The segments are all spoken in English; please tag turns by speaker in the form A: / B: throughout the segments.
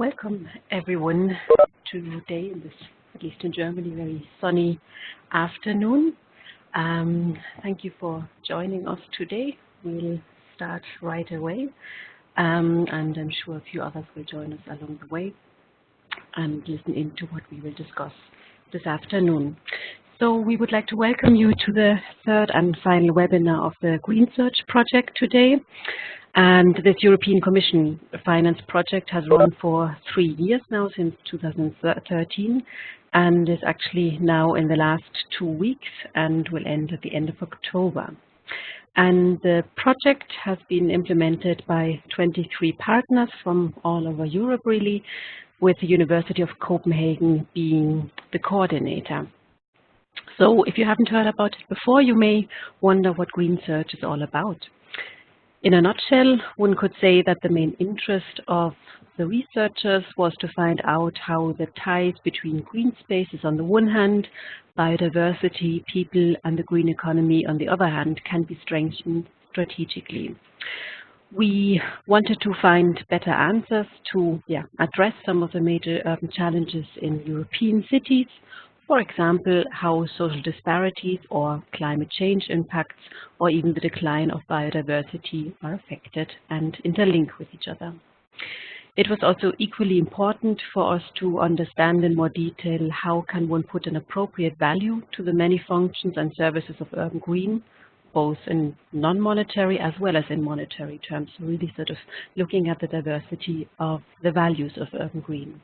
A: Welcome everyone to today in this, at least in Germany, very sunny afternoon. Thank you for joining us today. We'll start right away, and I'm sure a few others will join us along the way and listen into what we will discuss this afternoon. So we would like to welcome you to the third and final webinar of the Green Search project today. And this European Commission finance project has run for 3 years now, since 2013, and is actually now in the last 2 weeks and will end at the end of October. And the project has been implemented by 23 partners from all over Europe, really, with the University of Copenhagen being the coordinator. So if you haven't heard about it before, you may wonder what Green Search is all about. In a nutshell, one could say that the main interest of the researchers was to find out how the ties between green spaces on the one hand, biodiversity, people, and the green economy on the other hand can be strengthened strategically. We wanted to find better answers to address some of the major urban challenges in European cities. For example, how social disparities or climate change impacts or even the decline of biodiversity are affected and interlink with each other. It was also equally important for us to understand in more detail how can one put an appropriate value to the many functions and services of urban green, both in non-monetary as well as in monetary terms, really sort of looking at the diversity of the values of urban green.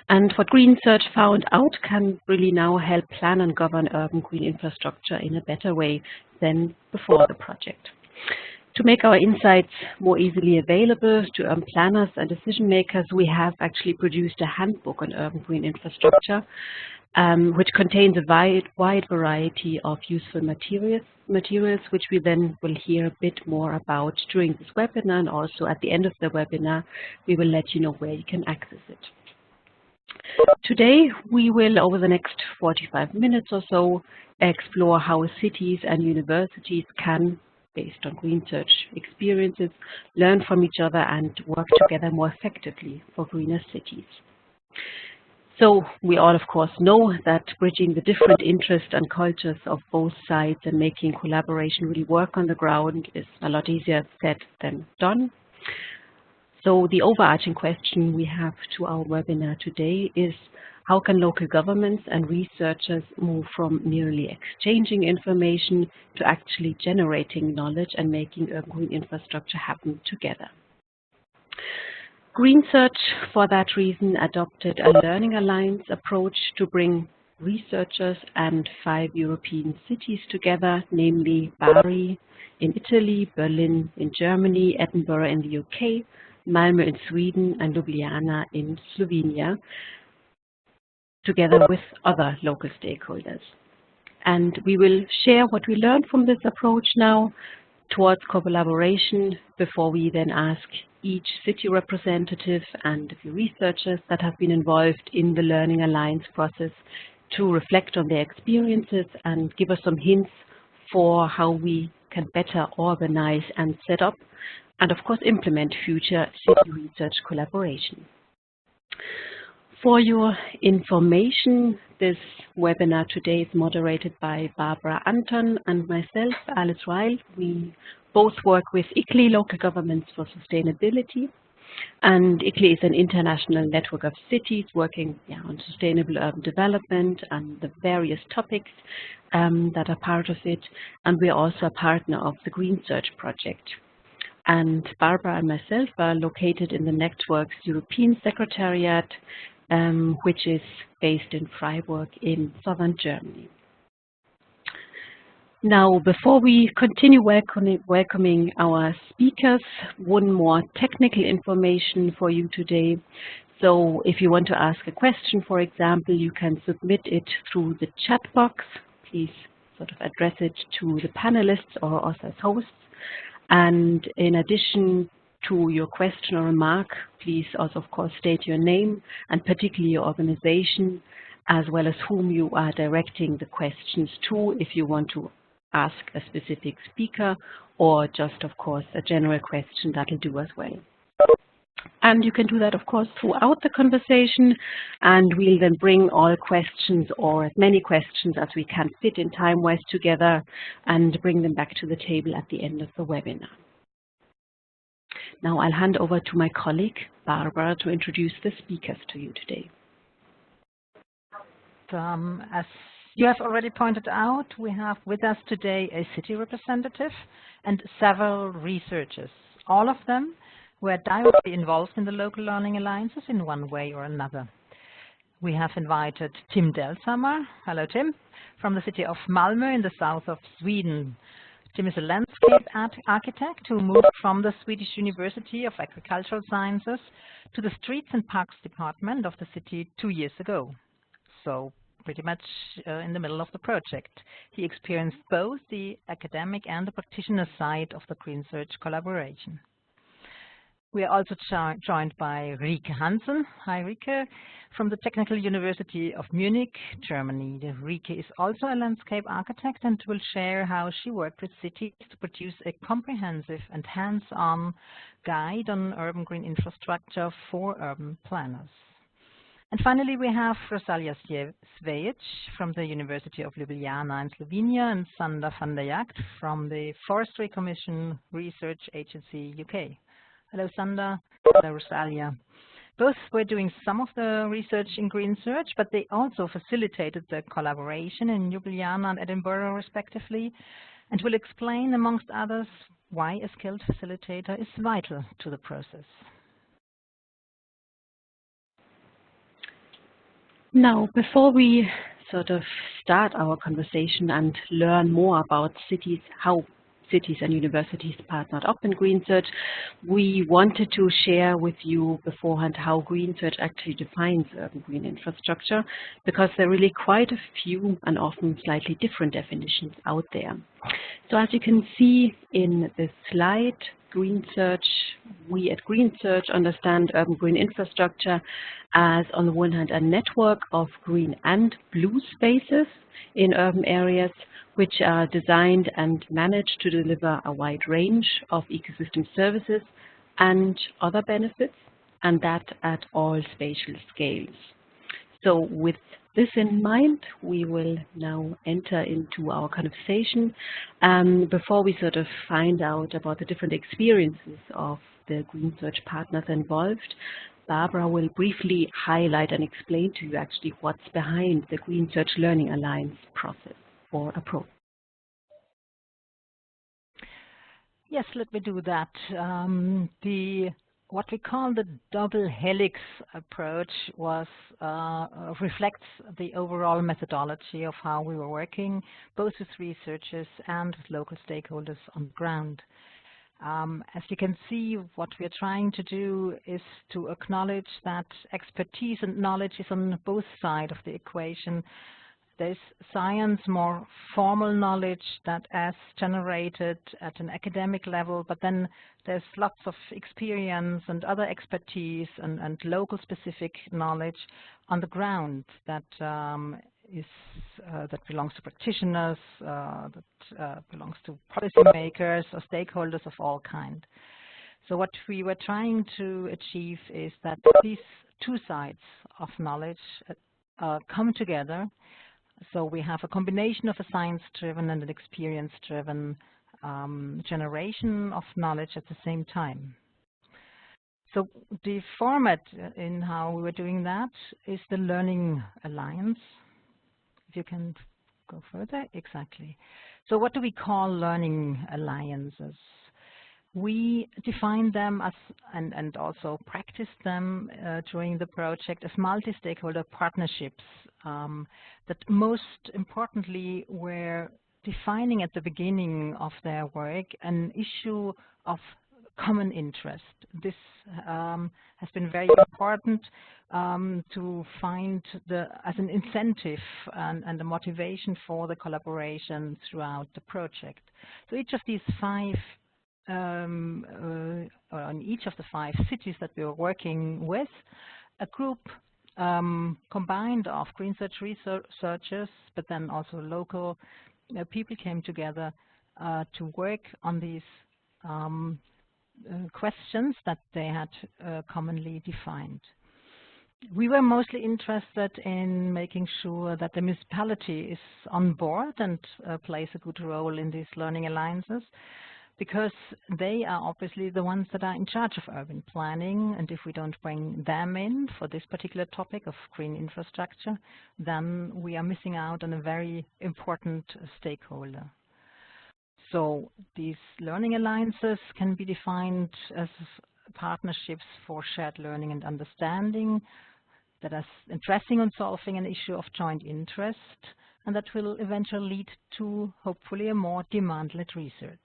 A: And what Green Search found out can really now help plan and govern urban green infrastructure in a better way than before the project. To make our insights more easily available to urban planners and decision makers, we have actually produced a handbook on urban green infrastructure, which contains a wide variety of useful materials, which we then will hear a bit more about during this webinar, and also at the end of the webinar, we will let you know where you can access it. Today, we will, over the next 45 minutes or so, explore how cities and universities can, based on Green Search experiences, learn from each other and work together more effectively for greener cities. So we all, of course, know that bridging the different interests and cultures of both sides and making collaboration really work on the ground is a lot easier said than done. So the overarching question we have to our webinar today is, how can local governments and researchers move from merely exchanging information to actually generating knowledge and making urban green infrastructure happen together? Green Search, for that reason, adopted a Learning Alliance approach to bring researchers and 5 European cities together, namely Bari in Italy, Berlin in Germany, Edinburgh in the UK, Malmö in Sweden, and Ljubljana in Slovenia, together with other local stakeholders. And we will share what we learned from this approach now towards collaboration, before we then ask each city representative and a few researchers that have been involved in the Learning Alliance process to reflect on their experiences and give us some hints for how we can better organize and set up and, of course, implement future city research collaboration. For your information, this webinar today is moderated by Barbara Anton and myself, Alice Ryle. We both work with ICLI, Local Governments for Sustainability. And ICLI is an international network of cities working on sustainable urban development and the various topics that are part of it. And we are also a partner of the Green Search project. And Barbara and myself are located in the network's European Secretariat, which is based in Freiburg in southern Germany. Now, before we continue welcoming our speakers, one more technical information for you today. So if you want to ask a question, for example, you can submit it through the chat box. Please sort of address it to the panelists or us as hosts. And in addition to your question or remark, please also, of course, state your name and particularly your organization, as well as whom you are directing the questions to, if you want to ask a specific speaker or just, of course, a general question, that'll do as well. And you can do that, of course, throughout the conversation, and we'll then bring all questions, or as many questions as we can fit in time-wise together, and bring them back to the table at the end of the webinar. Now I'll hand over to my colleague, Barbara, to introduce the speakers to you today.
B: As you have already pointed out, we have with us today a city representative and several researchers. All of them were directly involved in the local learning alliances in one way or another. We have invited Tim Delsammer, hello Tim, from the city of Malmö in the south of Sweden. Tim is a landscape architect who moved from the Swedish University of Agricultural Sciences to the Streets and Parks Department of the city 2 years ago. So pretty much in the middle of the project. He experienced both the academic and the practitioner side of the Green Search collaboration. We are also joined by Rike Hansen. Hi Rike, from the Technical University of Munich, Germany. Rike is also a landscape architect and will share how she worked with cities to produce a comprehensive and hands-on guide on urban green infrastructure for urban planners. And finally, we have Rosalia Svejic from the University of Ljubljana in Slovenia and Sander van der Jagt from the Forestry Commission Research Agency UK. Hello Sander, hello Rosalia. Both were doing some of the research in Green Search, but they also facilitated the collaboration in Ljubljana and Edinburgh respectively, and will explain, amongst others, why a skilled facilitator is vital to the process.
A: Now, before we sort of start our conversation and learn more about cities, how cities and universities partnered up in Green Search, we wanted to share with you beforehand how Green Search actually defines urban green infrastructure, because there are really quite a few and often slightly different definitions out there. So as you can see in this slide, we at Green Search understand urban green infrastructure as, on the one hand, a network of green and blue spaces in urban areas, which are designed and managed to deliver a wide range of ecosystem services and other benefits, and that at all spatial scales. So with this in mind, we will now enter into our conversation. Before we sort of find out about the different experiences of the Green Search partners involved, Barbara will briefly highlight and explain to you actually what's behind the Green Search Learning Alliance process or approach.
B: Yes, let me do that. What we call the double helix approach reflects the overall methodology of how we were working, both with researchers and with local stakeholders on the ground. As you can see, what we are trying to do is to acknowledge that expertise and knowledge is on both sides of the equation. There's science, more formal knowledge that is generated at an academic level, but then there's lots of experience and other expertise and local specific knowledge on the ground that that belongs to practitioners, that belongs to policymakers or stakeholders of all kinds. So what we were trying to achieve is that these two sides of knowledge come together. So we have a combination of a science-driven and an experience-driven generation of knowledge at the same time. So the format in how we were doing that is the Learning Alliance. If you can go further, exactly. So what do we call learning alliances? We define them as, and also practice them during the project as multi-stakeholder partnerships that most importantly were defining at the beginning of their work an issue of common interest. This has been very important to find as an incentive and a motivation for the collaboration throughout the project. So each of these five or in each of the 5 cities that we were working with, a group combined of Green Search researchers, but then also local people came together to work on these questions that they had commonly defined. We were mostly interested in making sure that the municipality is on board and plays a good role in these learning alliances, because they are obviously the ones that are in charge of urban planning, and if we don't bring them in for this particular topic of green infrastructure, then we are missing out on a very important stakeholder. So these learning alliances can be defined as partnerships for shared learning and understanding that are addressing and solving an issue of joint interest, and that will eventually lead to, hopefully, a more demand-led research.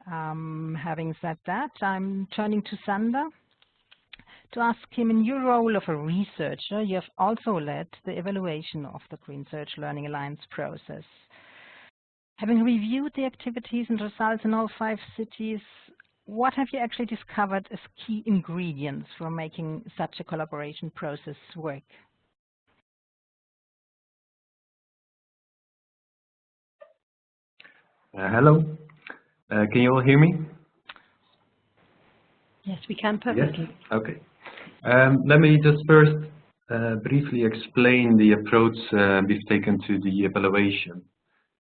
B: Having said that, I'm turning to Sander to ask him, in your role of a researcher, you have also led the evaluation of the Green Search Learning Alliance process. Having reviewed the activities and results in all 5 cities, what have you actually discovered as key ingredients for making such a collaboration process work?
C: Hello. Can you all hear me?
A: Yes, we can perfectly.
C: Yes? Okay. Let me just first briefly explain the approach we've taken to the evaluation.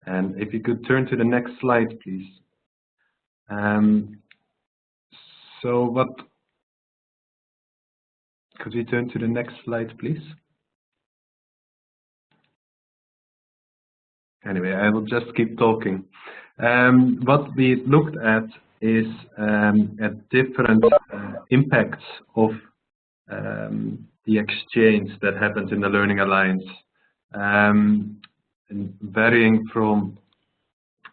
C: And if you could turn to the next slide, please. Could you turn to the next slide, please? Anyway, I will just keep talking. What we looked at is at different impacts of the exchange that happens in the Learning Alliance, and varying from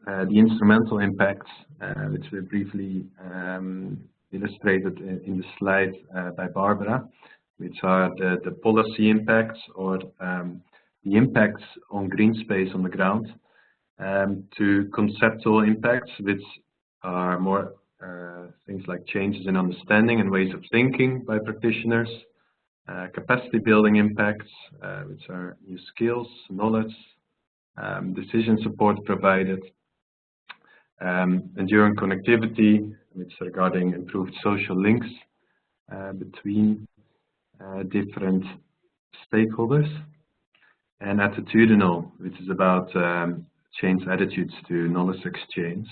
C: the instrumental impacts, which we briefly illustrated in the slide by Barbara, which are the policy impacts or the impacts on green space on the ground, to conceptual impacts, which are more things like changes in understanding and ways of thinking by practitioners, capacity building impacts, which are new skills, knowledge, decision support provided, enduring connectivity, which is regarding improved social links between different stakeholders, and attitudinal, which is about changed attitudes to knowledge exchange.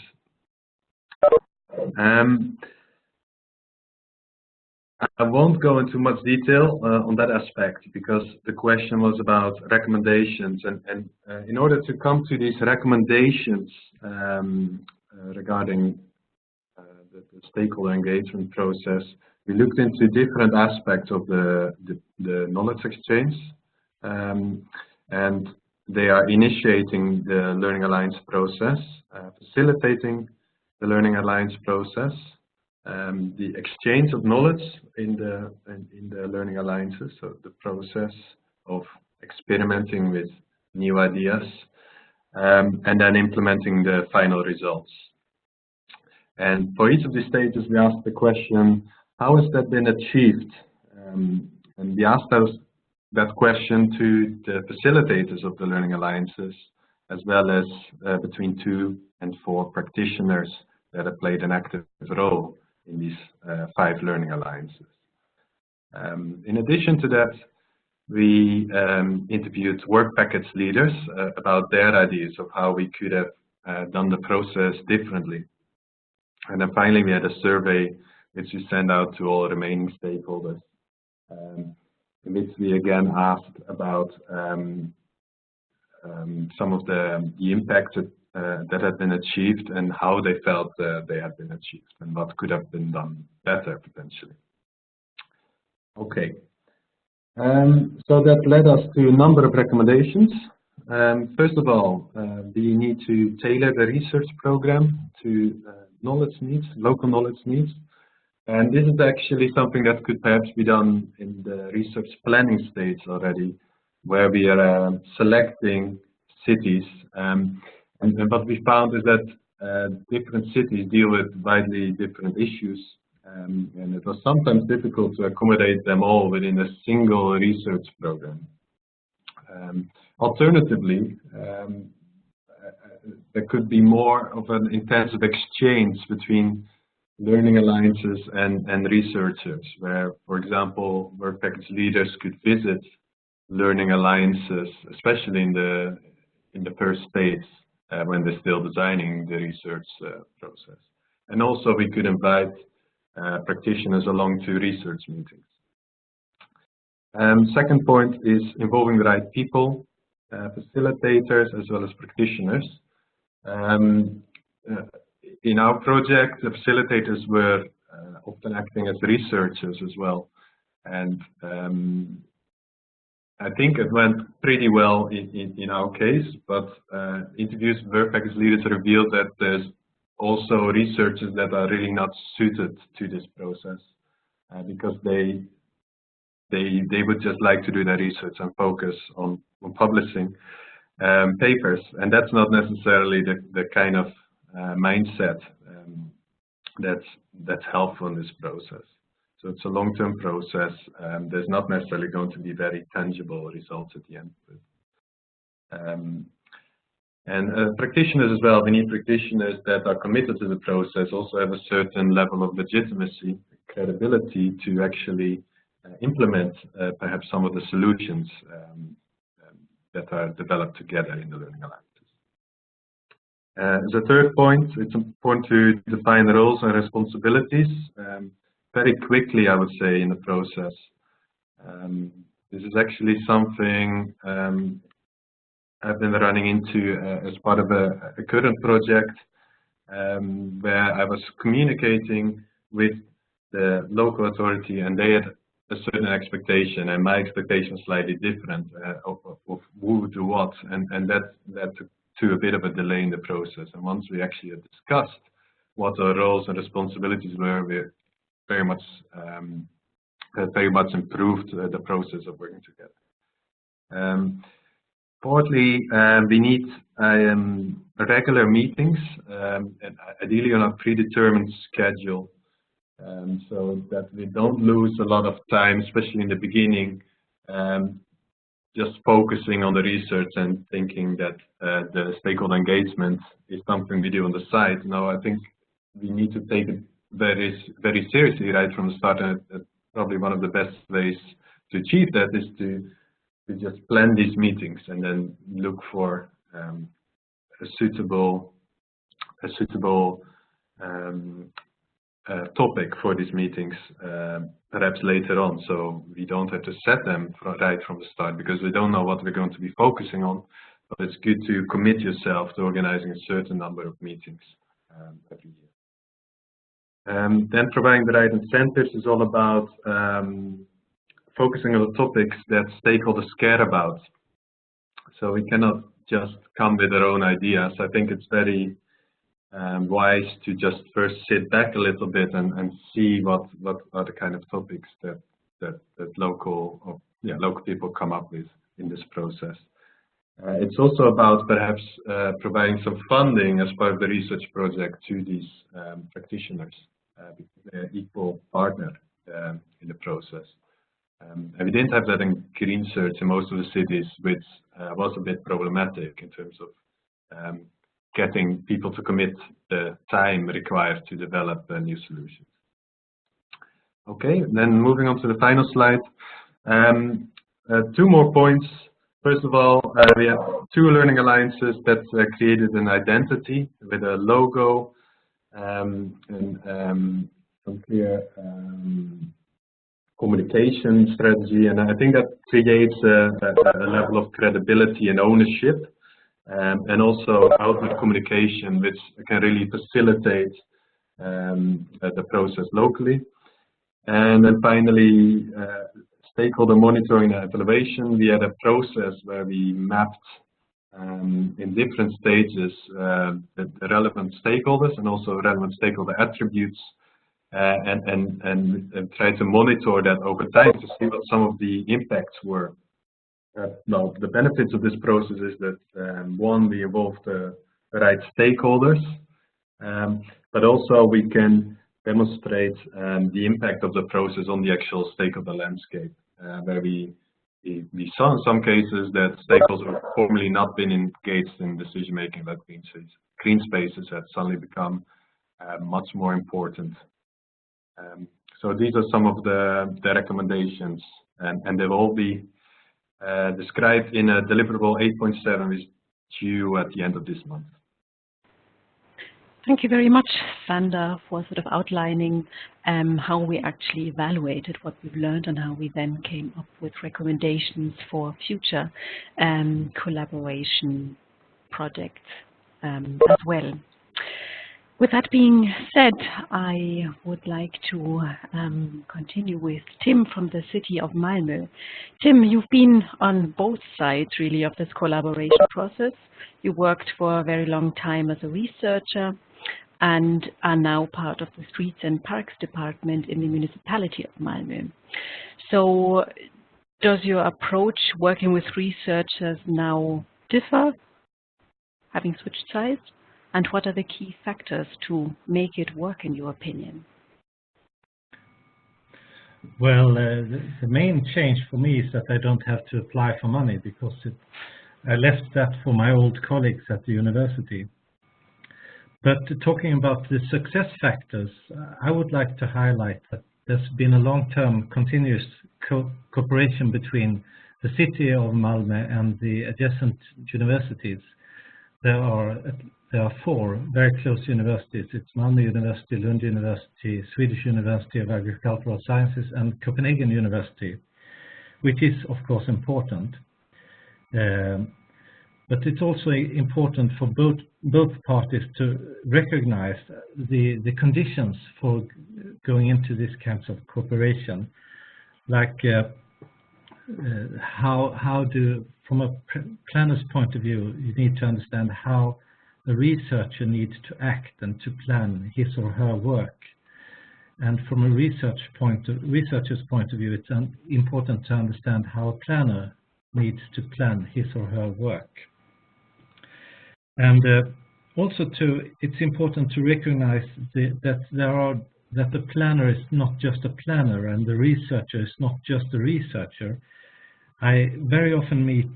C: I won't go into much detail on that aspect, because the question was about recommendations, and in order to come to these recommendations regarding the stakeholder engagement process, we looked into different aspects of the knowledge exchange, and they are initiating the Learning Alliance process, facilitating the Learning Alliance process, the exchange of knowledge in the Learning Alliances, so the process of experimenting with new ideas, and then implementing the final results. And for each of these stages, we asked the question, how has that been achieved? And we asked that question to the facilitators of the Learning Alliances, as well as between 2 and 4 practitioners that have played an active role in these 5 Learning Alliances. In addition to that, we interviewed work package leaders about their ideas of how we could have done the process differently. And then finally, we had a survey which we sent out to all remaining stakeholders, in which we again asked about some of the impacts that had been achieved and how they felt they had been achieved and what could have been done better potentially. Okay, so that led us to a number of recommendations. First of all, we need to tailor the research program to knowledge needs, local knowledge needs. And this is actually something that could perhaps be done in the research planning stage already, where we are selecting cities. And what we found is that different cities deal with widely different issues, and it was sometimes difficult to accommodate them all within a single research program. Alternatively, there could be more of an intensive exchange between learning alliances and researchers, where, for example, work package leaders could visit learning alliances, especially in the first stage when they're still designing the research process. And also we could invite practitioners along to research meetings. Second point is involving the right people, facilitators as well as practitioners. In our project, the facilitators were often acting as researchers as well, and I think it went pretty well in our case, but interviews with work package leaders revealed that there's also researchers that are really not suited to this process because they would just like to do their research and focus on publishing papers, and that's not necessarily the kind of mindset that's helpful in this process. So it's a long-term process. There's not necessarily going to be very tangible results at the end. And practitioners as well, we need practitioners that are committed to the process, also have a certain level of legitimacy, credibility to actually implement perhaps some of the solutions that are developed together in the learning alliances. As a third point, it's important to define the roles and responsibilities very quickly, I would say, in the process. This is actually something I've been running into as part of a current project where I was communicating with the local authority, and they had a certain expectation, and my expectation was slightly different of who would do what, and that led to a bit of a delay in the process. And once we actually had discussed what our roles and responsibilities were, we very much improved the process of working together. Fourthly, we need regular meetings, and ideally on a predetermined schedule, so that we don't lose a lot of time, especially in the beginning, just focusing on the research and thinking that the stakeholder engagement is something we do on the side. No, I think we need to take it very, very seriously right from the start, and probably one of the best ways to achieve that is to just plan these meetings and then look for a suitable topic for these meetings, perhaps later on, so we don't have to set them right from the start because we don't know what we're going to be focusing on, but it's good to commit yourself to organizing a certain number of meetings every year. Then providing the right incentives is all about focusing on the topics that stakeholders care about. So we cannot just come with our own ideas. I think it's very wise to just first sit back a little bit and see what are the kind of topics that local people come up with in this process. It's also about perhaps providing some funding as part of the research project to these practitioners, because they're equal partner in the process. And we didn't have that in green search in most of the cities, which was a bit problematic in terms of getting people to commit the time required to develop new solutions. Okay, then moving on to the final slide. Two more points. First of all, we have two learning alliances that created an identity with a logo and some clear communication strategy, and I think that creates a level of credibility and ownership, and also outward communication, which can really facilitate the process locally. And then finally, stakeholder monitoring and evaluation. We had a process where we mapped in different stages the relevant stakeholders and also relevant stakeholder attributes, and try to monitor that over time to see what some of the impacts were. Now, the benefits of this process is that one, we involve the right stakeholders, but also we can demonstrate the impact of the process on the actual stakeholder landscape, where we saw in some cases that stakeholders have formerly not been engaged in decision making about green cities. green spaces have suddenly become much more important. So these are some of the recommendations, and they will all be described in a deliverable 8.7, which is due at the end of this month.
A: Thank you very much, Sander, for sort of outlining how we actually evaluated what we've learned and how we then came up with recommendations for future collaboration projects as well. With that being said, I would like to continue with Tim from the city of Malmö. Tim, you've been on both sides really of this collaboration process. You worked for a very long time as a researcher and are now part of the Streets and Parks Department in the municipality of Malmö. So does your approach working with researchers now differ, having switched sides? And what are the key factors to make it work, in your opinion?
D: Well, the main change for me is that I don't have to apply for money, because I left that for my old colleagues at the university. But talking about the success factors, I would like to highlight that there's been a long-term continuous cooperation between the city of Malmö and the adjacent universities. There are 4 very close universities. It's Malmö University, Lund University, Swedish University of Agricultural Sciences, and Copenhagen University, which is, of course, important. But it's also important for both parties to recognize the conditions for going into these kinds of cooperation, like from a planner's point of view, you need to understand how a researcher needs to act and to plan his or her work. And from a researcher's point of view, it's important to understand how a planner needs to plan his or her work. And also it's important to recognize that the planner is not just a planner and the researcher is not just a researcher. I very often meet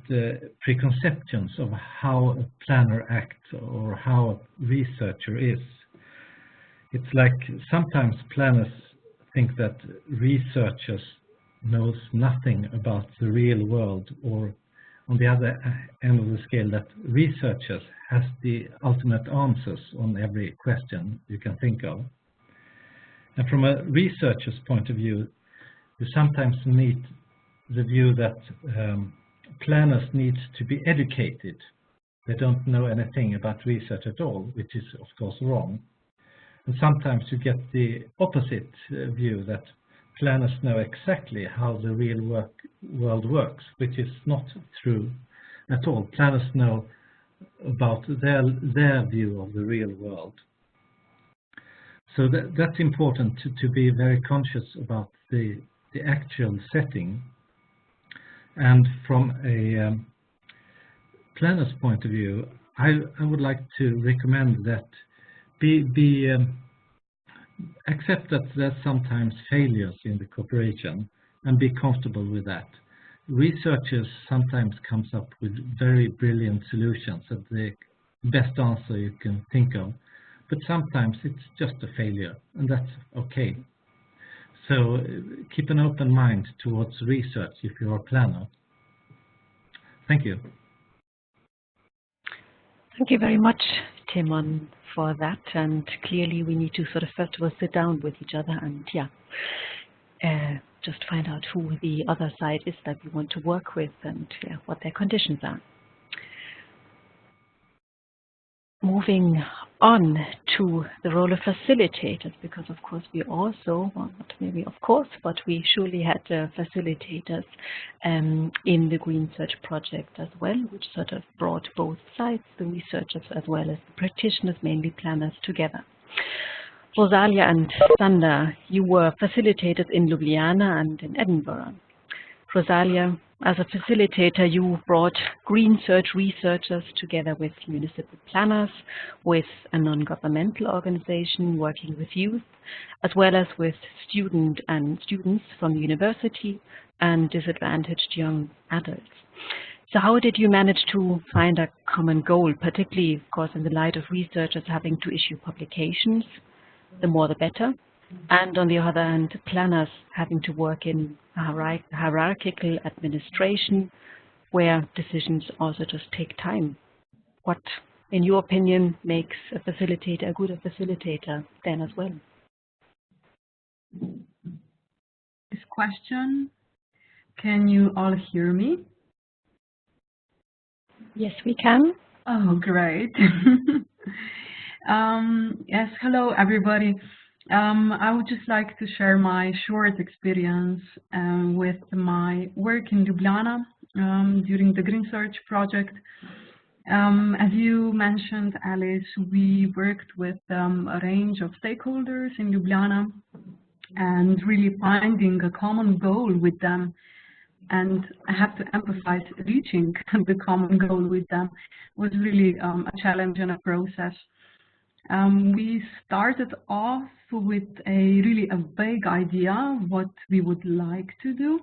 D: preconceptions of how a planner acts or how a researcher is. It's like sometimes planners think that researchers knows nothing about the real world, or on the other end of the scale, that researchers has the ultimate answers on every question you can think of. And from a researcher's point of view, you sometimes meet the view that planners need to be educated. They don't know anything about research at all, which is of course wrong. And sometimes you get the opposite view, that planners know exactly how the real world works, which is not true at all. Planners know about their view of the real world. So that's important to be very conscious about the actual setting. And from a planner's point of view, I would like to recommend that accept that there's sometimes failures in the cooperation and be comfortable with that. Researchers sometimes comes up with very brilliant solutions and the best answer you can think of, but sometimes it's just a failure, and that's okay. So keep an open mind towards research if you're a planner. Thank you.
A: Thank you very much, Timon, for that. And clearly we need to sort of first of all sit down with each other and just find out who the other side is that we want to work with and what their conditions are. Moving on to the role of facilitators, because of course we also, well, not maybe of course, but we surely had facilitators in the Green Search project as well, which sort of brought both sides, the researchers as well as the practitioners, mainly planners, together. Rosalia and Sander, you were facilitators in Ljubljana and in Edinburgh. Rosalia, as a facilitator, you brought Green Search researchers together with municipal planners, with a non-governmental organization working with youth, as well as with students from the university and disadvantaged young adults. So how did you manage to find a common goal, particularly, of course, in the light of researchers having to issue publications, the more the better, and on the other hand, planners having to work in a hierarchical administration where decisions also just take time? What, in your opinion, makes a facilitator a good facilitator then as well?
E: This question, can you all hear me?
A: Yes, we can.
E: Oh, great. Yes, hello everybody. I would just like to share my short experience with my work in Ljubljana during the Green Search project. As you mentioned, Alice, we worked with a range of stakeholders in Ljubljana and really finding a common goal with them. And I have to emphasize, reaching the common goal with them was really a challenge and a process. We started off with a vague idea what we would like to do,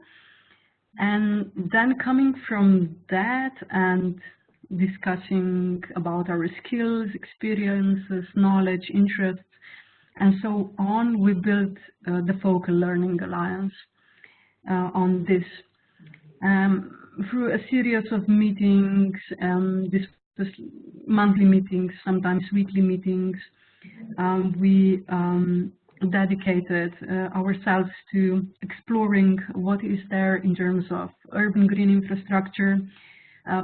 E: and then coming from that and discussing about our skills, experiences, knowledge, interests, and so on, we built the Focal Learning Alliance on this. Through a series of meetings, this monthly meetings, sometimes weekly meetings, we dedicated ourselves to exploring what is there in terms of urban green infrastructure,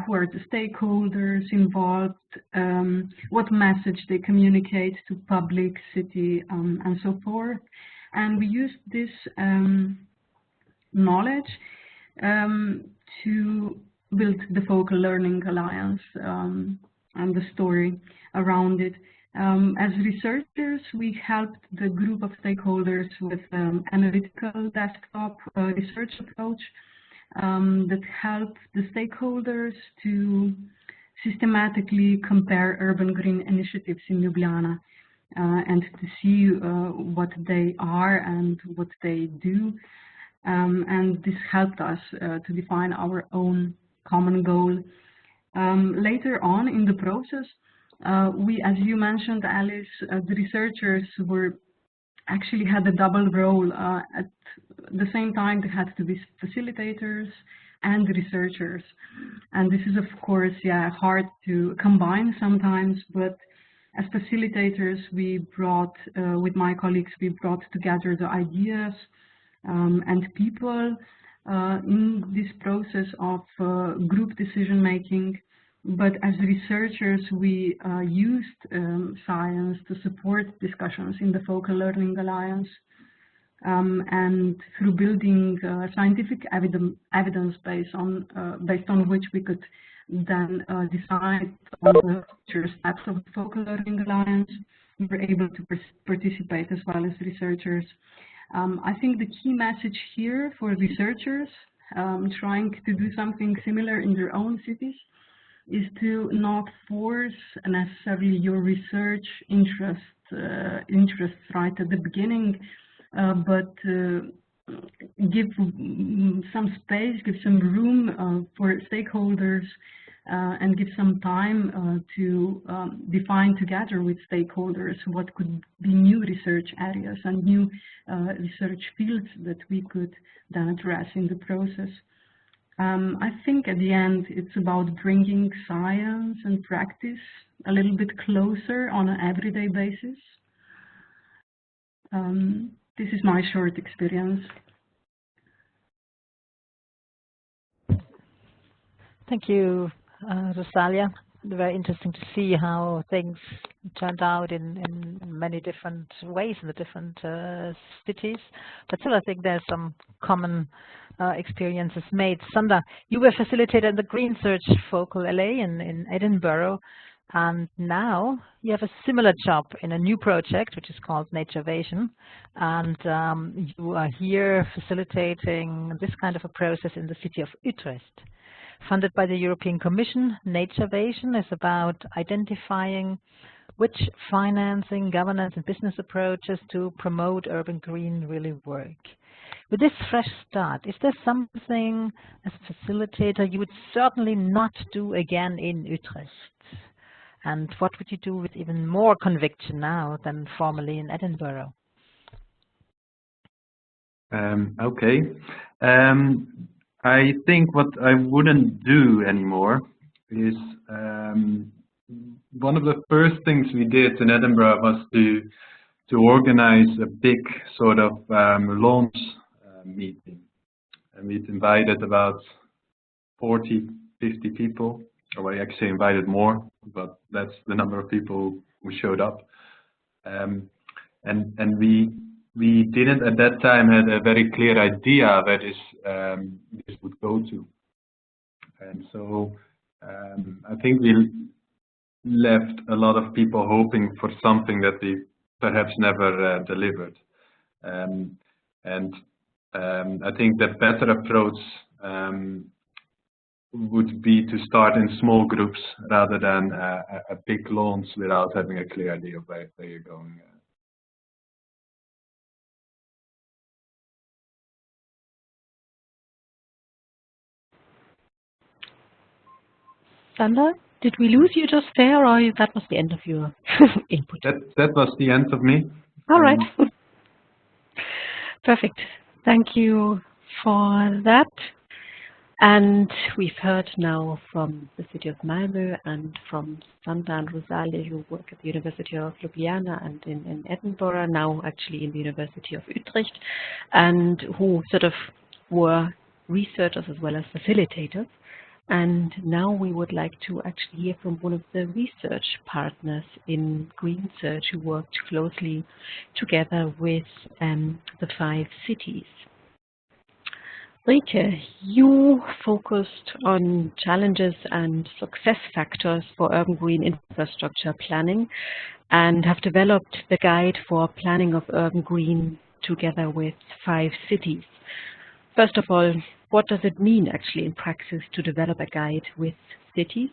E: who are the stakeholders involved, what message they communicate to public, city, and so forth. And we used this knowledge to build the Focal Learning Alliance and the story around it. As researchers, we helped the group of stakeholders with analytical desktop research approach that helped the stakeholders to systematically compare urban green initiatives in Ljubljana and to see what they are and what they do. And this helped us to define our own common goal. Later on in the process, we, as you mentioned, Alice, the researchers actually had a double role. At the same time, they had to be facilitators and researchers. And this is, of course, hard to combine sometimes, but as facilitators, we brought, with my colleagues, we brought together the ideas and people in this process of group decision making. But as researchers, we used science to support discussions in the Focal Learning Alliance, and through building scientific evidence based on which we could then decide on the future steps of the Focal Learning Alliance, we were able to participate as well as researchers. I think the key message here for researchers trying to do something similar in their own cities is to not force necessarily your research interests right at the beginning, but give some space, give some room for stakeholders, and give some time to define together with stakeholders what could be new research areas and new research fields that we could then address in the process. I think at the end it's about bringing science and practice a little bit closer on an everyday basis. This is my short experience.
B: Thank you, Rosalia. Very interesting to see how things turned out in many different ways in the different cities. But still, I think there's some common experiences made. Sandra, you were facilitator in the Green Search Focal LA in Edinburgh, and now you have a similar job in a new project which is called Naturevation, and you are here facilitating this kind of a process in the city of Utrecht. Funded by the European Commission, Naturevation is about identifying which financing, governance and business approaches to promote urban green really work. With this fresh start, is there something as a facilitator you would certainly not do again in Utrecht? And what would you do with even more conviction now than formerly in Edinburgh?
C: Okay. I think what I wouldn't do anymore is one of the first things we did in Edinburgh was to organize a big sort of launch meeting. And we'd invited about 40, 50 people, or I actually invited more, but that's the number of people who showed up. And we didn't at that time had a very clear idea where this would go to. And so I think we left a lot of people hoping for something that we perhaps never delivered. I think the better approach would be to start in small groups rather than a big launch without having a clear idea of where you're going.
A: Sander, did we lose you just there, or that was the end of your input?
C: That was the end of me.
A: All right. Perfect. Thank you for that. And we've heard now from the city of Malmö and from Sander and Rosalie, who work at the University of Ljubljana and in Edinburgh, now actually in the University of Utrecht, and who sort of were researchers as well as facilitators. And now we would like to actually hear from one of the research partners in Green Search who worked closely together with the 5 cities. Rike, you focused on challenges and success factors for urban green infrastructure planning and have developed the guide for planning of urban green together with 5 cities. First of all, what does it mean actually in practice to develop a guide with cities?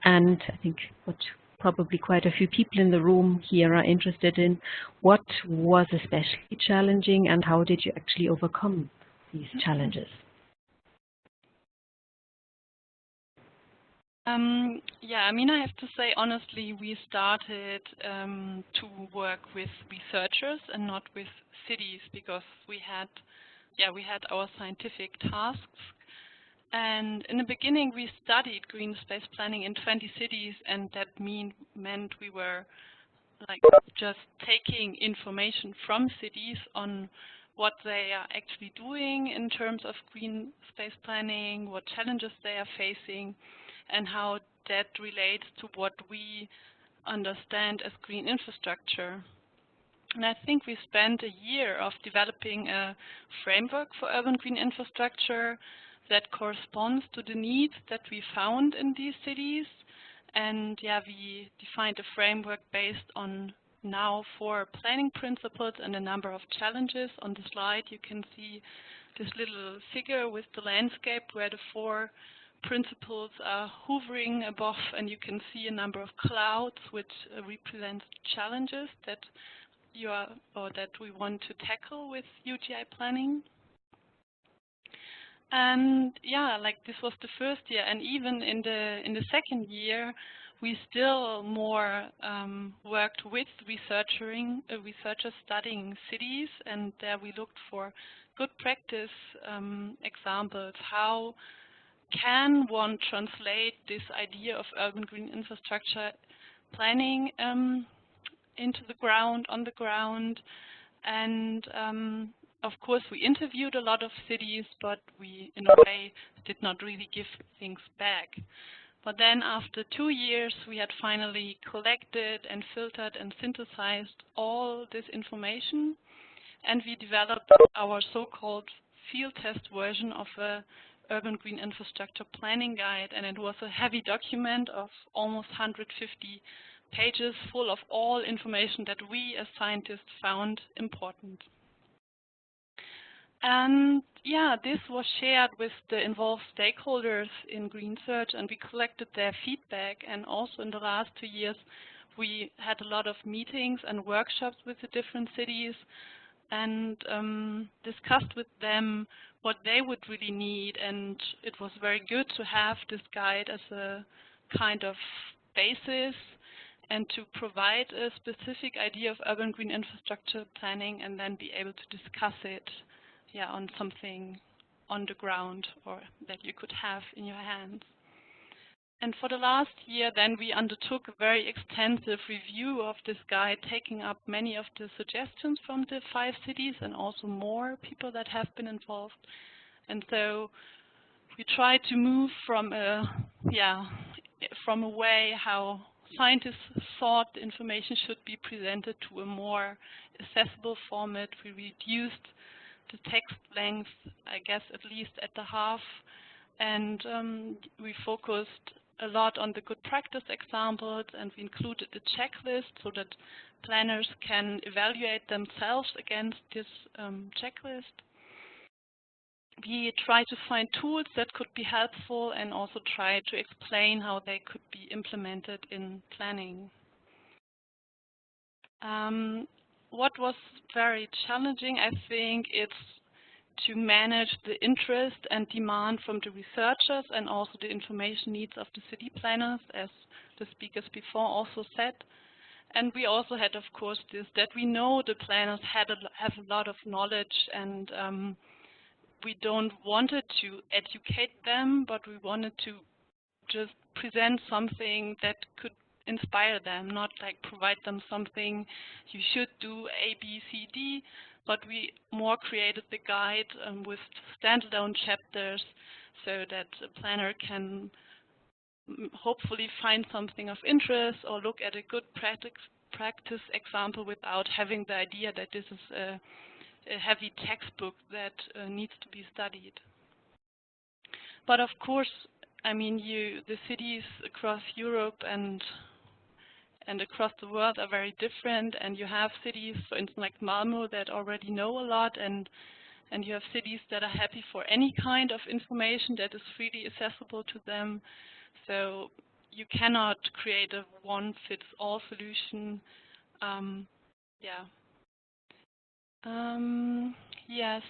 A: And I think what probably quite a few people in the room here are interested in, what was especially challenging and how did you actually overcome these challenges?
F: Yeah, I mean, I have to say, honestly, we started to work with researchers and not with cities because we had our scientific tasks. And in the beginning, we studied green space planning in 20 cities, and that meant we were like just taking information from cities on what they are actually doing in terms of green space planning, what challenges they are facing, and how that relates to what we understand as green infrastructure. And I think we spent a year of developing a framework for urban green infrastructure that corresponds to the needs that we found in these cities. And yeah, we defined a framework based on now 4 planning principles and a number of challenges. On the slide you can see this little figure with the landscape where the 4 principles are hovering above, and you can see a number of clouds which represent challenges that we want to tackle with UGI planning. And yeah, like this was the first year, and even in the second year we still more worked with researchers studying cities, and there we looked for good practice examples. How can one translate this idea of urban green infrastructure planning into the ground, on the ground? And of course we interviewed a lot of cities, but we in a way did not really give things back. But then after 2 years we had finally collected and filtered and synthesized all this information, and we developed our so-called field test version of a urban green infrastructure planning guide, and it was a heavy document of almost 150 pages full of all information that we as scientists found important. And yeah, this was shared with the involved stakeholders in Green Search, and we collected their feedback. And also in the last 2 years we had a lot of meetings and workshops with the different cities, and discussed with them what they would really need, and it was very good to have this guide as a kind of basis and to provide a specific idea of urban green infrastructure planning and then be able to discuss it on something on the ground or that you could have in your hands. And for the last year, then we undertook a very extensive review of this guide, taking up many of the suggestions from the 5 cities and also more people that have been involved. And so we tried to move from a way how scientists thought the information should be presented to a more accessible format. We reduced the text length, I guess, at least at the half, and we focused a lot on the good practice examples, and we included a checklist so that planners can evaluate themselves against this checklist. We tried to find tools that could be helpful and also try to explain how they could be implemented in planning. What was very challenging, I think, it's to manage the interest and demand from the researchers and also the information needs of the city planners, as the speakers before also said. And we also had, of course, this, that we know the planners have a lot of knowledge, and we don't wanted to educate them, but we wanted to just present something that could inspire them, not like provide them something you should do A, B, C, D, but we more created the guide with standalone chapters so that a planner can hopefully find something of interest or look at a good practice example without having the idea that this is a heavy textbook that needs to be studied. But of course, I mean, the cities across Europe and across the world are very different, and you have cities, for instance, like Malmö, that already know a lot, and you have cities that are happy for any kind of information that is freely accessible to them. So you cannot create a one-fits-all solution. Yes,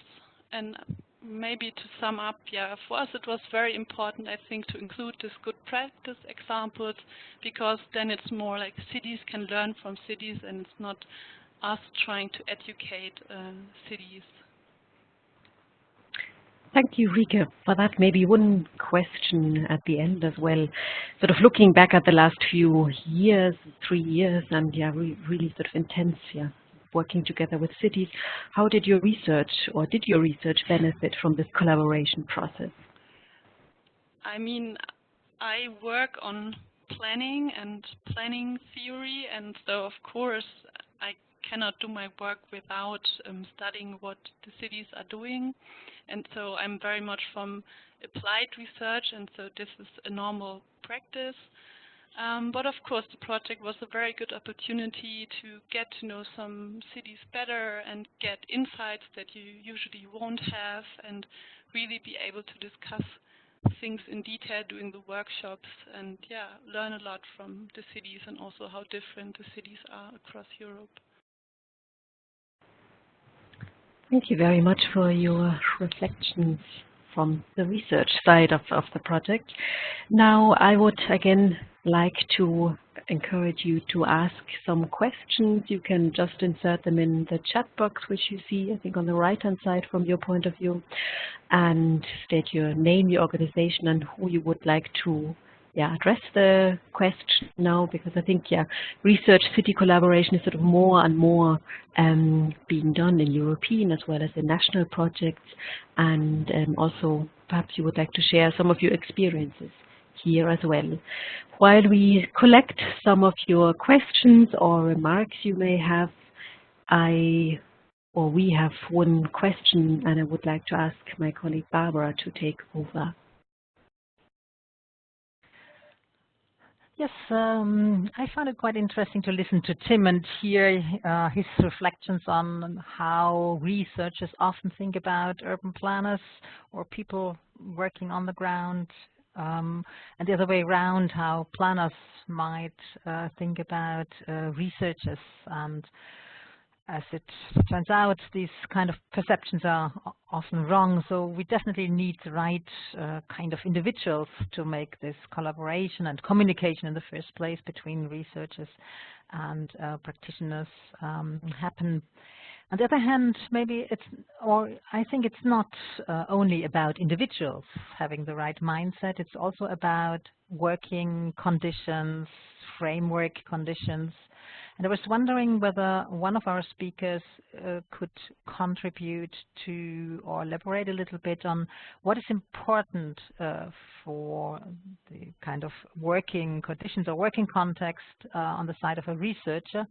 F: and maybe to sum up, for us it was very important, I think, to include this good practice examples, because then it's more like cities can learn from cities and it's not us trying to educate cities.
A: Thank you, Rike, for that. Maybe one question at the end as well. Sort of looking back at the last few years, 3 years, and really sort of intense, working together with cities. How did your research, or did your research benefit from this collaboration process?
F: I mean, I work on planning and planning theory, and so of course I cannot do my work without studying what the cities are doing. And so I'm very much from applied research, and so this is a normal practice. But of course the project was a very good opportunity to get to know some cities better and get insights that you usually won't have, and really be able to discuss things in detail during the workshops, and learn a lot from the cities and also how different the cities are across Europe.
A: Thank you very much for your reflections from the research side of the project. Now I would again like to encourage you to ask some questions. You can just insert them in the chat box, which you see, I think, on the right-hand side from your point of view, and state your name, your organization, and who you would like to address the question now, because I think research city collaboration is sort of more and more being done in European as well as in national projects, and also perhaps you would like to share some of your experiences here as well. While we collect some of your questions or remarks you may have, we have one question, and I would like to ask my colleague Barbara to take over.
B: Yes, I found it quite interesting to listen to Tim and hear his reflections on how researchers often think about urban planners or people working on the ground, and the other way around, how planners might think about researchers. And as it turns out, these kind of perceptions are often wrong. So we definitely need the right kind of individuals to make this collaboration and communication in the first place between researchers and practitioners happen. On the other hand, maybe I think it's not only about individuals having the right mindset. It's also about working conditions, framework conditions. And I was wondering whether one of our speakers could contribute to or elaborate a little bit on what is important for the kind of working conditions or working context on the side of a researcher,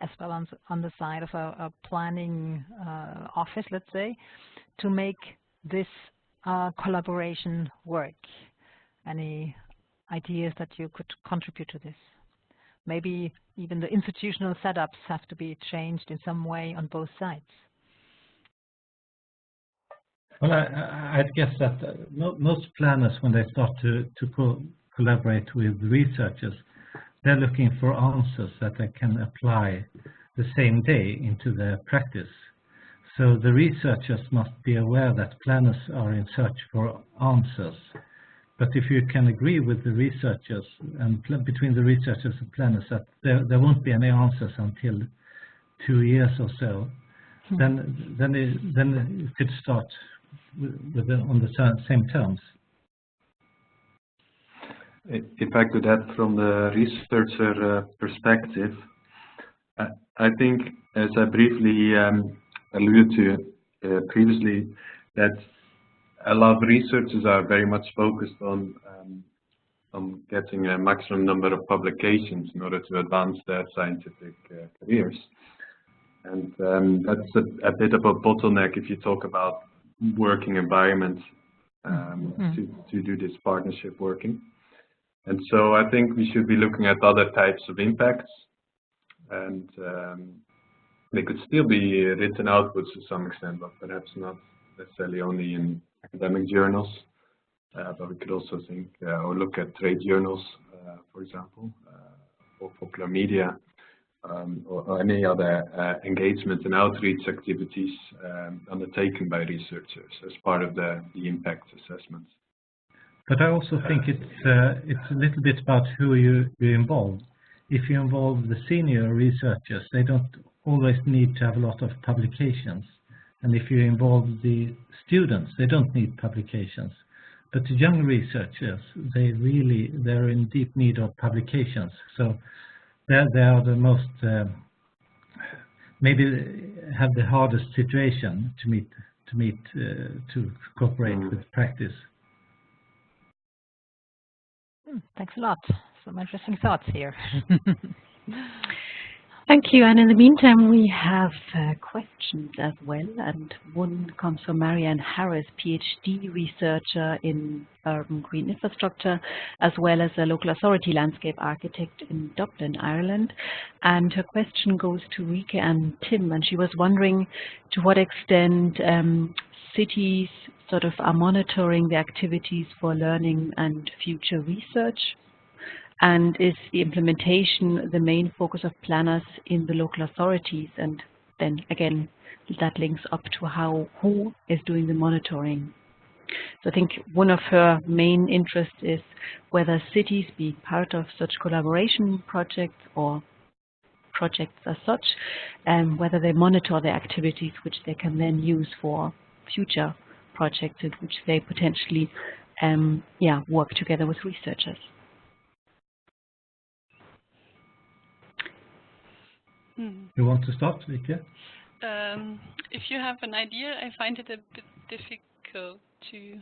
B: as well as on the side of a planning office, let's say, to make this collaboration work. Any ideas that you could contribute to this? Maybe even the institutional setups have to be changed in some way on both sides.
D: Well, I'd guess that most planners, when they start to collaborate with researchers, they're looking for answers that they can apply the same day into their practice. So the researchers must be aware that planners are in search for answers. But if you can agree with the researchers and between the researchers and planners that there won't be any answers until 2 years or so, then you could start on the same terms.
C: If I could add from the researcher perspective, I think, as I briefly alluded to previously, that a lot of researchers are very much focused on getting a maximum number of publications in order to advance their scientific careers. And that's a bit of a bottleneck if you talk about working environment to do this partnership working. And so I think we should be looking at other types of impacts, and they could still be written outputs to some extent, but perhaps not necessarily only in academic journals, but we could also think or look at trade journals, for example, or popular media, or any other engagement and outreach activities undertaken by researchers as part of the impact assessments.
D: But I also think it's a little bit about who you involve. If you involve the senior researchers, they don't always need to have a lot of publications. And if you involve the students, they don't need publications. But the young researchers, they're in deep need of publications. So they are the most, maybe have the hardest situation to cooperate with practice.
B: Thanks a lot. Some interesting thoughts here.
A: Thank you. And in the meantime, we have questions as well. And one comes from Marianne Harris, PhD researcher in urban green infrastructure, as well as a local authority landscape architect in Dublin, Ireland. And her question goes to Rike and Tim. And she was wondering to what extent cities sort of are monitoring the activities for learning and future research. And is the implementation the main focus of planners in the local authorities? And then again, that links up to who is doing the monitoring. So I think one of her main interests is whether cities be part of such collaboration projects or projects as such, and whether they monitor their activities which they can then use for future projects in which they potentially work together with researchers.
D: You want to start, Rike?
F: If you have an idea, I find it a bit difficult to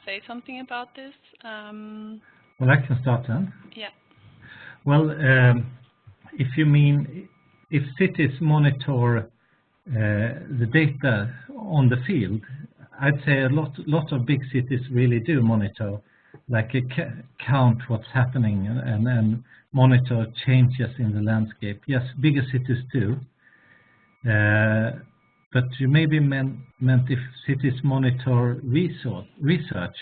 F: say something about this.
D: Well, I can start then.
F: Yeah.
D: Well, if you mean if cities monitor the data on the field, I'd say a lot of big cities really do monitor, like count what's happening and monitor changes in the landscape. Yes, bigger cities do. But you maybe meant if cities monitor research,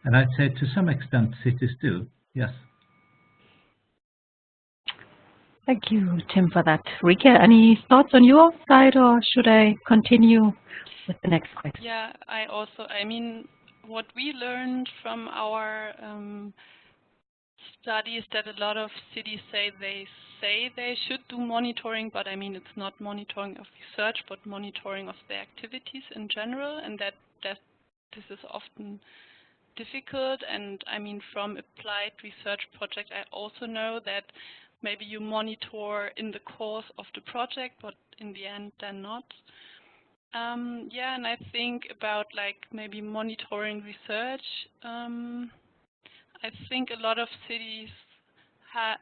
D: and I'd say to some extent cities do, yes.
A: Thank you, Tim, for that. Rika, any thoughts on your side, or should I continue with the next question?
F: Yeah, I mean, what we learned from our studies that a lot of cities say they should do monitoring, but I mean, it's not monitoring of research, but monitoring of their activities in general, and that this is often difficult. And I mean, from applied research project, I also know that maybe you monitor in the course of the project, but in the end, then not. Yeah, and I think about like maybe monitoring research. I think a lot of cities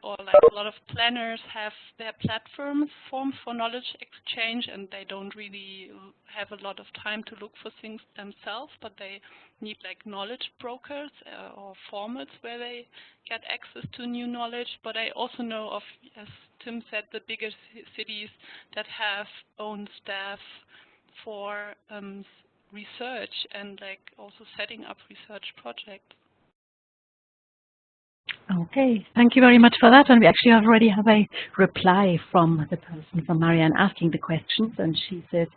F: or like a lot of planners have their platforms formed for knowledge exchange, and they don't really have a lot of time to look for things themselves, but they need like knowledge brokers or formats where they get access to new knowledge. But I also know of, as Tim said, the bigger cities that have own staff for research and like also setting up research projects.
A: Okay, thank you very much for that. And we actually already have a reply from the person, from Marianne, asking the questions. And she says,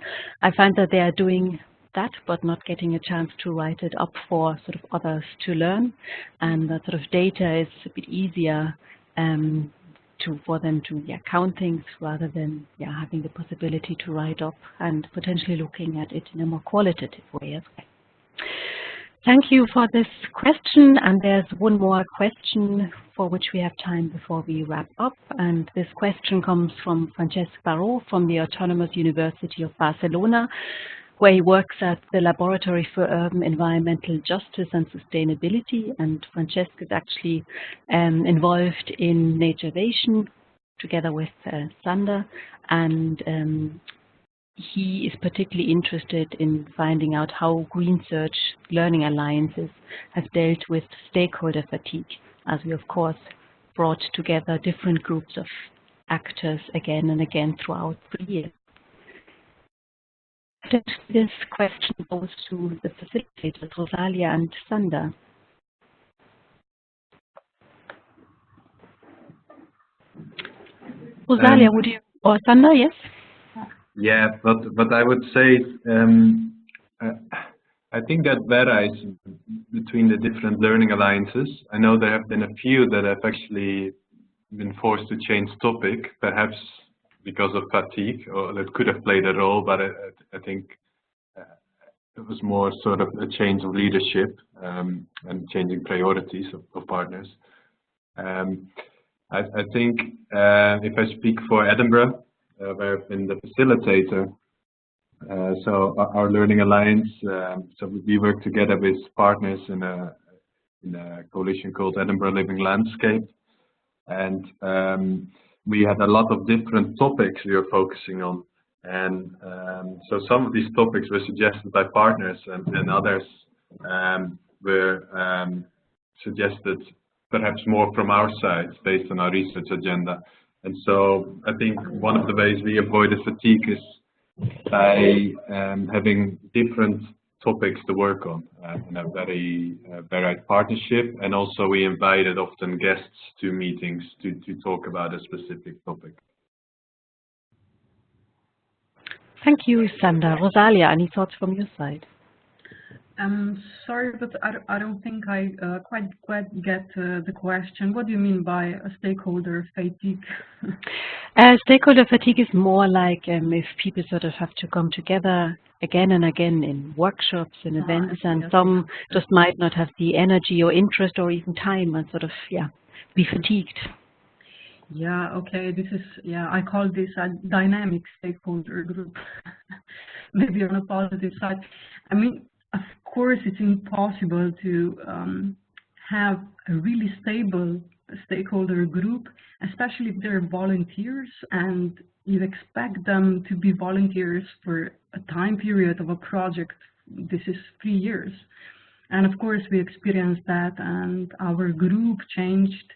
A: I find that they are doing that, but not getting a chance to write it up for sort of others to learn. And that sort of data is a bit easier for them to count things rather than having the possibility to write up and potentially looking at it in a more qualitative way as well. Thank you for this question, and there's one more question for which we have time before we wrap up. And this question comes from Francesc Baró from the Autonomous University of Barcelona, where he works at the Laboratory for Urban Environmental Justice and Sustainability. And Francesc is actually involved in Naturevation together with Sander, and he is particularly interested in finding out how Green Search Learning Alliances have dealt with stakeholder fatigue, as we of course brought together different groups of actors again and again throughout the year. This question goes to the facilitators, Rosalia and Sander. Rosalia, would you, or Sander, yes?
C: Yeah, but I would say I think that varies between the different learning alliances. I know there have been a few that have actually been forced to change topic, perhaps because of fatigue, or that could have played a role, but I think it was more sort of a change of leadership and changing priorities of partners. I think if I speak for Edinburgh, where I've been the facilitator, so our Learning Alliance, so we work together with partners in a coalition called Edinburgh Living Landscape, and we had a lot of different topics we were focusing on, and so some of these topics were suggested by partners, and others were suggested perhaps more from our side based on our research agenda. And so I think one of the ways we avoided fatigue is by having different topics to work on in a very varied partnership, and also we invited often guests to meetings to talk about a specific topic.
A: Thank you, Sander. Rosalia, any thoughts from your side?
E: Sorry, but I don't think I quite get the question. What do you mean by a stakeholder fatigue?
A: Stakeholder fatigue is more like if people sort of have to come together again and again in workshops and events, and some just might not have the energy or interest or even time, and sort of be fatigued.
E: Yeah, okay, this is, I call this a dynamic stakeholder group, maybe on a positive side. I mean, of course, it's impossible to have a really stable stakeholder group, especially if they're volunteers and you expect them to be volunteers for a time period of a project. This is 3 years. And of course, we experienced that, and our group changed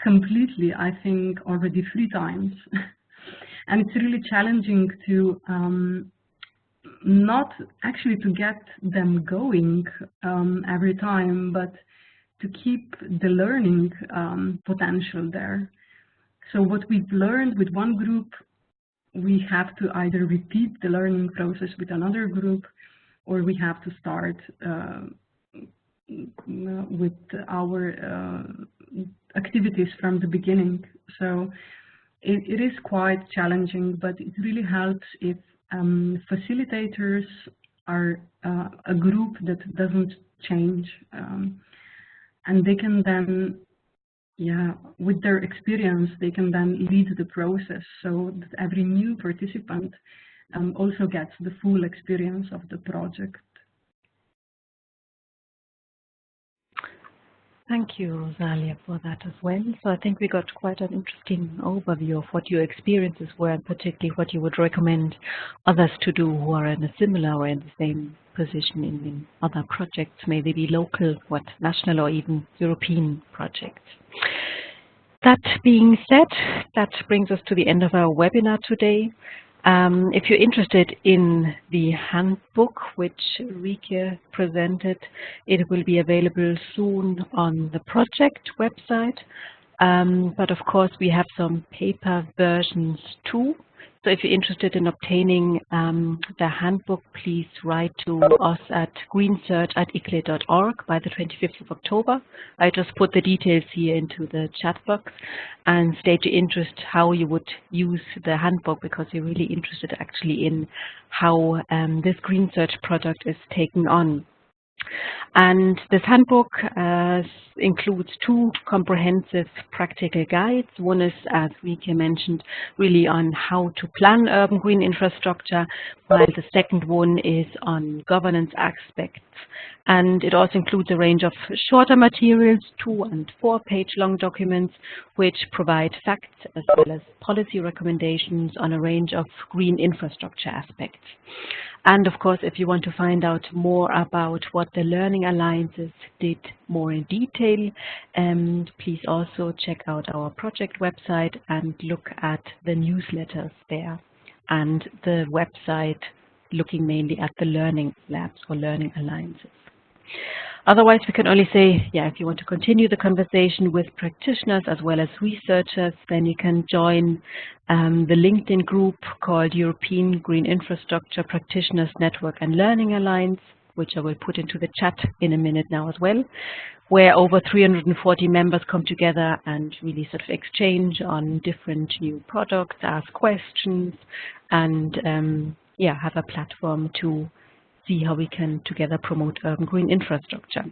E: completely, I think, already 3 times. And it's really challenging to not actually to get them going every time, but to keep the learning potential there. So what we've learned with one group, we have to either repeat the learning process with another group, or we have to start with our activities from the beginning. So it is quite challenging, but it really helps if facilitators are a group that doesn't change, and they can then, with their experience, they can then lead the process so that every new participant also gets the full experience of the project.
A: Thank you, Rosalia, for that as well. So I think we got quite an interesting overview of what your experiences were, and particularly what you would recommend others to do who are in a similar or in the same position in other projects, may they be local, national or even European projects. That being said, that brings us to the end of our webinar today. If you're interested in the handbook which Rike presented, it will be available soon on the project website. But of course, we have some paper versions too. So if you're interested in obtaining the handbook, please write to us at greensearch@icle.org by the 25th of October. I just put the details here into the chat box, and state your interest how you would use the handbook, because you're really interested actually in how this Green Search product is taken on. And this handbook includes two comprehensive practical guides. One is, as Rike mentioned, really on how to plan urban green infrastructure, while the second one is on governance aspects. And it also includes a range of shorter materials, 2- and 4-page long documents, which provide facts as well as policy recommendations on a range of green infrastructure aspects. And of course, if you want to find out more about what the Learning Alliances did more in detail, please also check out our project website and look at the newsletters there, and the website looking mainly at the Learning Labs or Learning Alliances. Otherwise, we can only say, if you want to continue the conversation with practitioners as well as researchers, then you can join the LinkedIn group called European Green Infrastructure Practitioners Network and Learning Alliance, which I will put into the chat in a minute now as well, where over 340 members come together and really sort of exchange on different new products, ask questions, and have a platform to see how we can together promote urban green infrastructure.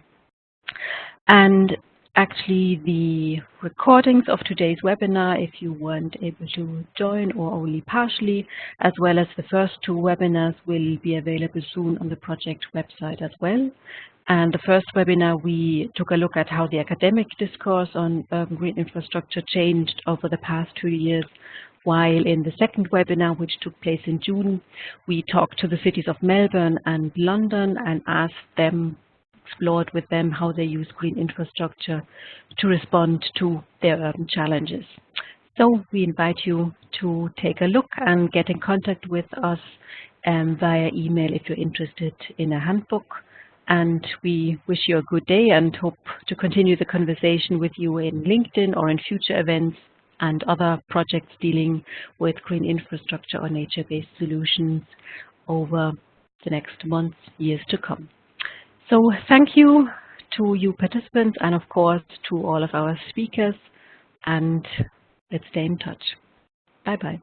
A: And actually, the recordings of today's webinar, if you weren't able to join or only partially, as well as the first two webinars, will be available soon on the project website as well. And the first webinar, we took a look at how the academic discourse on urban green infrastructure changed over the past 2 years, while in the second webinar, which took place in June, we talked to the cities of Melbourne and London and explored with them how they use green infrastructure to respond to their urban challenges. So we invite you to take a look and get in contact with us via email if you're interested in a handbook. And we wish you a good day and hope to continue the conversation with you in LinkedIn or in future events and other projects dealing with green infrastructure or nature-based solutions over the next months, years to come. So thank you to you participants and of course to all of our speakers, and let's stay in touch. Bye-bye.